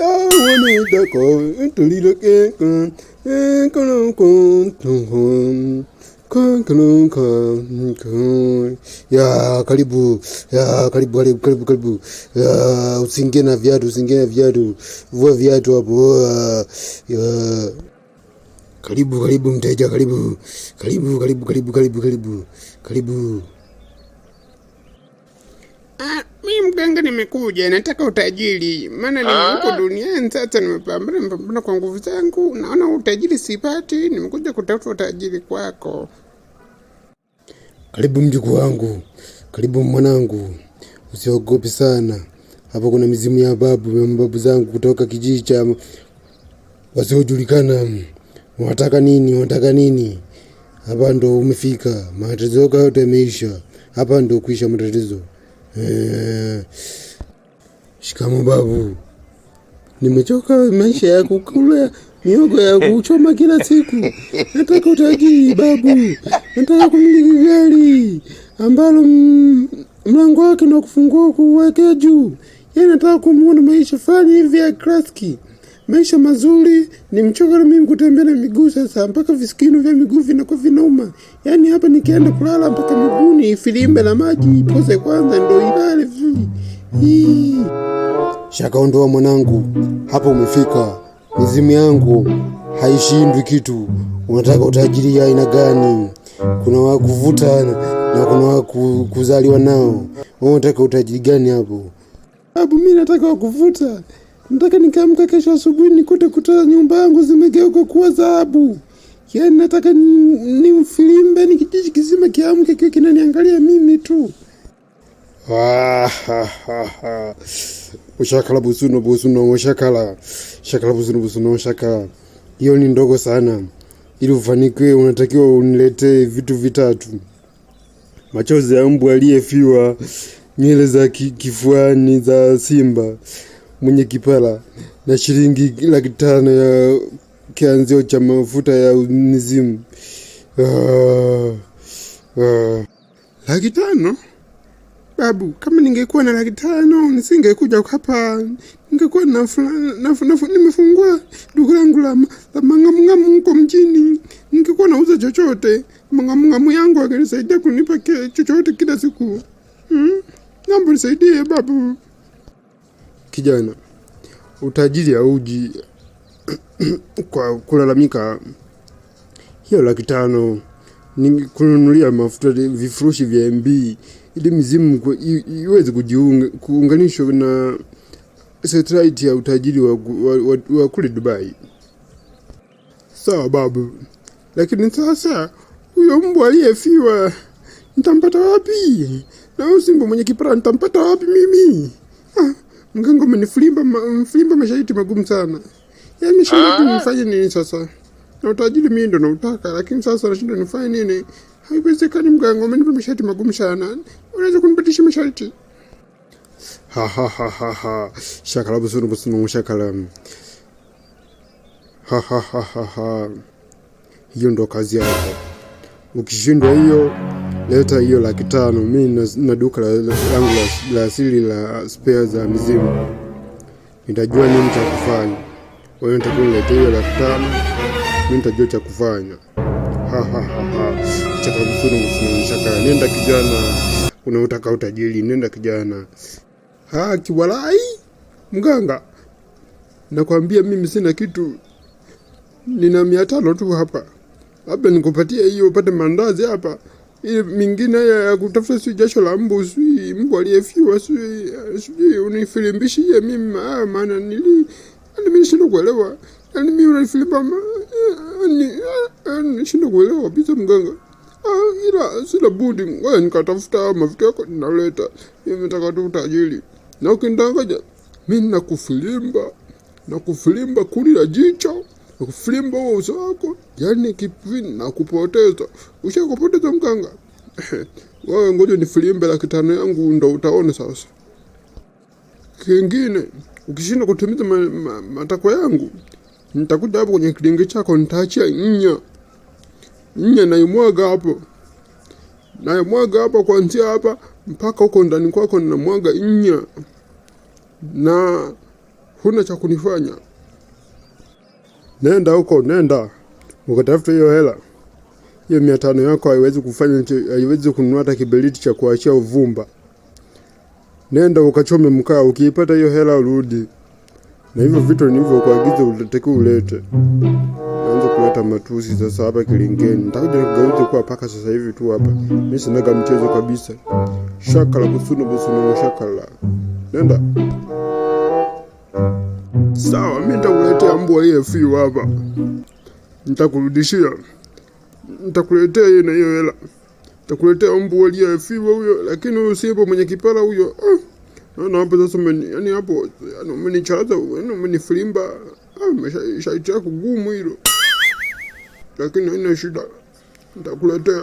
Ya karibu, karibu. Ya usiingie na viatu, vua viatu hapo. Ya karibu mteja, karibu. Mimi mganga nimekuja, nataka utajiri. Maana ni huko duniani sasa nimepambana kwa nguvu zangu. Naona utajiri sipati, nimekuja kutafuta utajiri kwako. Karibu mjukuu wangu, karibu mwanangu. Usiogope sana. Hapo kuna mizimu ya babu zangu kutoka kijiji cha wasiojulikana. Unataka nini? Hapa ndo umefika. Matatizo yote yameisha. Hapa ndo kuisha matatizo. Shikamoo babu. Nimechoka maisha ya kukula miogo ya kuchoma kila siku. Nataka utajiri babu. Nataka kumiliki gari ambalo mlango wake na kufungua kuwekea juu. Nataka kumuona maisha fani hivi ya klasiki. Maisha mazuri. Nimechoka na mimi kutembea na miguu sasa mpaka visikino vya miguu vinakuwa vinauma. Hapa nikienda kulala mpaka miguuni filimbe la maji ipoze kwanza ndo ilale vizuri. Shaka ondoa mwanangu. Hapo umefika. Mizimu yangu haishindwi kitu. Unataka utajiri aina gani? Kuna wa kuvuta na kuna wa kuzaliwa nao. Wewe unataka utajiri gani hapo? Babu, mimi nataka wa kuvuta. Nataka nikiamka kesho asubuhi nikute kuta nyumba yangu zimegeuka kuwa dhahabu. Nataka ni filimbe ni kijiji kizima kiamke kiwe kinaniangalia mimi tu. Ushakala busuno shakala busuno shakala. Hiyo ni ndogo sana. Ili ufanikiwe unatakiwa uniletee vitu vitatu. Machozi ya mbwa aliyefiwa, nywele za kifuani za simba mwenye kipara, na shilingi 500,000 ya kianzio cha mafuta ya mizimu. 500,000? Babu, kama ningekuwa na 500,000 nisingekuja hapa. Ningekuwa nimefungua duka langu la mangamungamu huko mjini. Ningekuwa nauza chochote. Mangamungamu yangu angenisaidia kunipa chochote kila siku. Naomba nisaidie babu. Kijana, utajiri hauji kwa kulalamika. Hiyo 500,000 ni kununulia mafuta vifurushi vya MB ili mizimu iweze kuunganishwa na satellite ya utajiri wa kule Dubai. Sawa babu. Lakini sasa huyo mbwa aliyefiwa nitampata wapi? Na huyo simba mwenye kipara nitampata wapi mimi? Mganga mfilimba mashariti magumu sana. Shida nifanye nini sasa? Na utajiri mimi ndo nautaka, lakini sasa nashinda nifanye nini? Haiwezekani mganga, umenipa mashariti magumu sana. Unaweza kunipatisha mashariti? Shakala busuno shakala. Hiyo ndo kazi yako. Ukishindwa hiyo, leta hiyo 500,000. Mimi na duka langu la asili la spare za mizimu. Nitajua nini cha kufanya. Wewe unataka uniletee hiyo 500,000, mimi nitajua cha kufanya. Shakala busuno shakala. Nenda kijana, unautaka utajiri, nenda kijana. Kiwalai mganga, nakwambia mimi sina kitu. Nina 500 tu hapa. Labda nikupatie hiyo upate mandazi hapa. Ile mingine ya kutafuta si jasho la mbu, si mbu aliyefiwa, si unifilimbishie mimi maana mimi sina kuelewa. Mimi unanifilimba sina kuelewa kabisa mganga. Ila sina budi ngoja nikatafuta mafuta yako ninaleta. Mimi nataka tu utajiri. Na ukindangaja mimi nakufilimba kuni la jicho. Nakufilimba uso wako. Kipini nakupoteza. Ushakupoteza mganga. Wewe ngoja nifilimbe 500,000 yangu ndo utaona sasa. Kingine, ukishinda kutimiza matakwa yangu, nitakuja hapo kwenye kilinge chako nitaachia nya naimwaga hapo. Naimwaga hapo kuanzia hapa mpaka huko ndani kwako ninamwaga nya. Na huna cha kunifanya. Nenda huko, nenda ukatafuta hiyo hela. Hiyo 500 yako haiwezi kununua hata kiberiti cha kuachia uvumba. Nenda ukachome mkaa, ukiipata hiyo hela urudi. Na hivyo vitu nilivyokuagiza unatakiwa ulete. Naanza kuleta matusi sasa hapa kilingeni. Nitakuja nikugeuze kuwa paka sasa hivi tu hapa. Mimi sinaga mchezo kabisa. Shakala busunu shakala. Nenda. Sawa, mimi nitakuletea mbwa hiyo fiu hapa. Nitakurudishia. Nitakuletea yeye na hiyo hela. Nitakuletea mbwa aliye fiu huyo, lakini usipo mwenye kipara huyo. Na hapo sasa yani hapo umenicharaza, umenifilimba. Shaiti yako gumu hilo. Lakini haina shida. Nitakuletea.